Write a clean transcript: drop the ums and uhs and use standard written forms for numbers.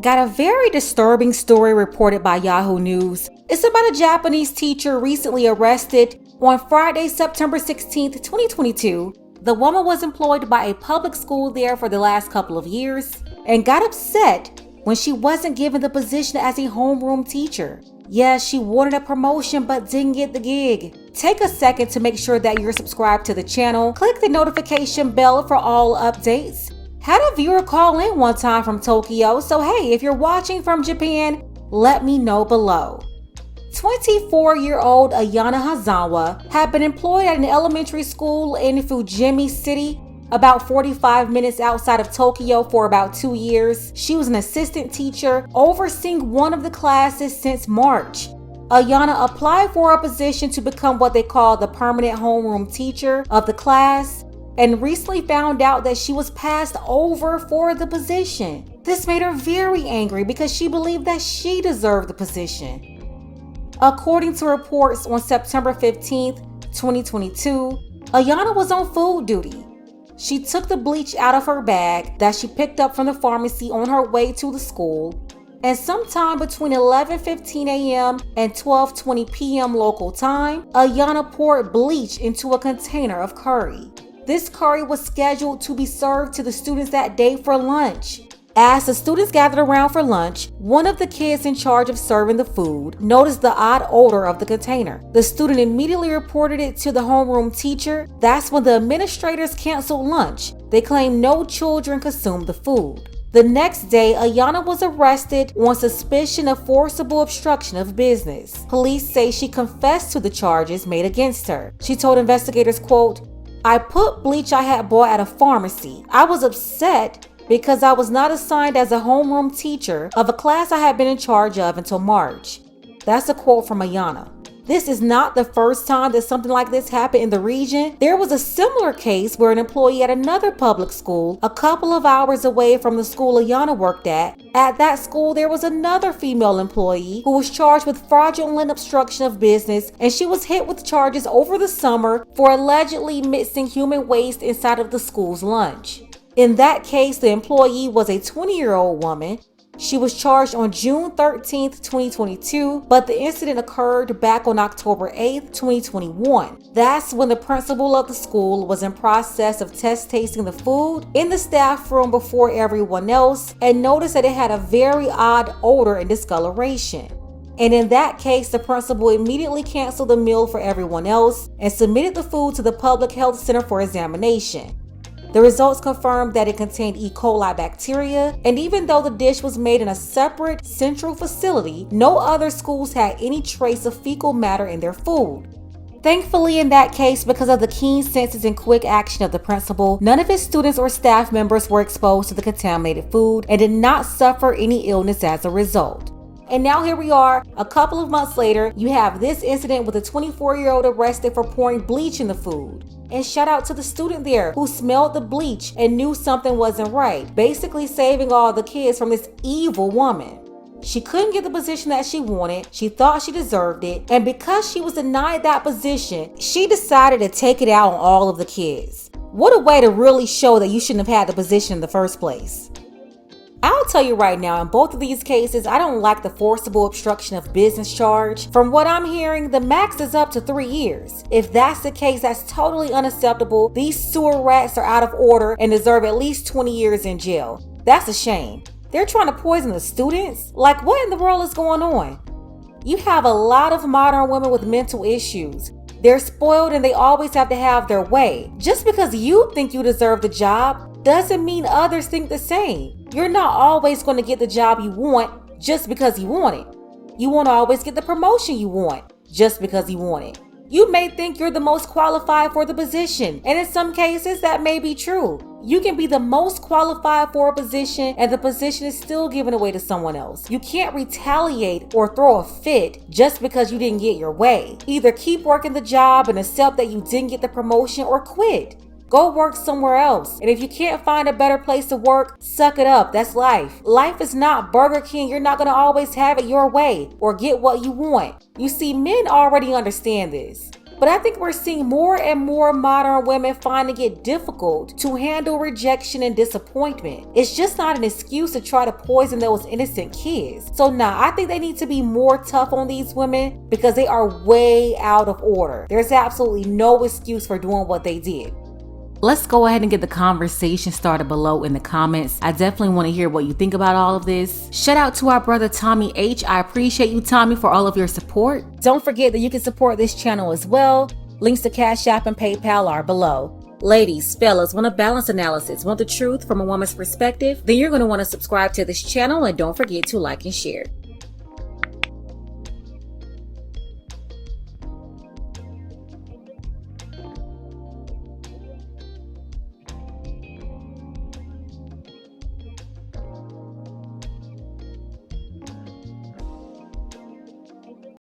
Got a very disturbing story reported by Yahoo News. It's about a Japanese teacher recently arrested on Friday, September 16, 2022. The woman was employed by a public school there for the last couple of years and got upset when she wasn't given the position as a homeroom teacher. Yes, she wanted a promotion but didn't get the gig. Take a second to make sure that you're subscribed to the channel. Click the notification bell for all updates. Had a viewer call in one time from Tokyo, so hey, if you're watching from Japan, let me know below. 24-year-old Ayana Hazawa had been employed at an elementary school in Fujimi City, about 45 minutes outside of Tokyo, for about 2 years. She was an assistant teacher overseeing one of the classes since March. Ayana applied for a position to become what they call the permanent homeroom teacher of the class, and recently found out that she was passed over for the position. This made her very angry because she believed that she deserved the position. According to reports on September 15th, 2022, Ayana was on food duty. She took the bleach out of her bag that she picked up from the pharmacy on her way to the school, and sometime between 11:15 a.m. and 12:20 p.m. local time, Ayana poured bleach into a container of curry. This curry was scheduled to be served to the students that day for lunch. As the students gathered around for lunch, one of the kids in charge of serving the food noticed the odd odor of the container. The student immediately reported it to the homeroom teacher. That's when the administrators canceled lunch. They claimed no children consumed the food. The next day, Ayana was arrested on suspicion of forcible obstruction of business. Police say she confessed to the charges made against her. She told investigators, quote, "I put bleach I had bought at a pharmacy. I was upset because I was not assigned as a homeroom teacher of a class I had been in charge of until March." That's a quote from Ayana. This is not the first time that something like this happened in the region. There was a similar case where an employee at another public school, a couple of hours away from the school Ayana worked at that school there was another female employee who was charged with fraudulent obstruction of business, and she was hit with charges over the summer for allegedly mixing human waste inside of the school's lunch. In that case, the employee was a 20-year-old woman. She was charged on June 13th, 2022, but the incident occurred back on October 8th, 2021. That's when the principal of the school was in process of test tasting the food in the staff room before everyone else and noticed that it had a very odd odor and discoloration. And in that case, the principal immediately canceled the meal for everyone else and submitted the food to the public health center for examination. The results confirmed that it contained E. coli bacteria, and even though the dish was made in a separate central facility, no other schools had any trace of fecal matter in their food. Thankfully, in that case, because of the keen senses and quick action of the principal, none of his students or staff members were exposed to the contaminated food and did not suffer any illness as a result. And now here we are, a couple of months later, you have this incident with a 24-year-old arrested for pouring bleach in the food. And shout out to the student there who smelled the bleach and knew something wasn't right, basically saving all the kids from this evil woman. She couldn't get the position that she wanted, she thought she deserved it, and because she was denied that position, she decided to take it out on all of the kids. What a way to really show that you shouldn't have had the position in the first place. I'll tell you right now, in both of these cases, I don't like the forcible obstruction of business charge. From what I'm hearing, the max is up to 3 years. If that's the case, that's totally unacceptable. These sewer rats are out of order and deserve at least 20 years in jail. That's a shame. They're trying to poison the students? Like, what in the world is going on? You have a lot of modern women with mental issues. They're spoiled and they always have to have their way. Just because you think you deserve the job doesn't mean others think the same. You're not always going to get the job you want just because you want it. You won't always get the promotion you want just because you want it. You may think you're the most qualified for the position, and in some cases that may be true. You can be the most qualified for a position and the position is still given away to someone else. You can't retaliate or throw a fit just because you didn't get your way. Either keep working the job and accept that you didn't get the promotion, or quit. Go work somewhere else. And if you can't find a better place to work, suck it up. That's life. Life is not Burger King. You're not going to always have it your way or get what you want. You see, men already understand this. But I think we're seeing more and more modern women finding it difficult to handle rejection and disappointment. It's just not an excuse to try to poison those innocent kids. So I think they need to be more tough on these women because they are way out of order. There's absolutely no excuse for doing what they did. Let's go ahead and get the conversation started below in the comments. I definitely want to hear what you think about all of this. Shout out to our brother Tommy H. I appreciate you, Tommy, for all of your support. Don't forget that you can support this channel as well. Links to Cash App and PayPal are below. Ladies, fellas, want a balanced analysis, want the truth from a woman's perspective? Then you're going to want to subscribe to this channel and don't forget to like and share.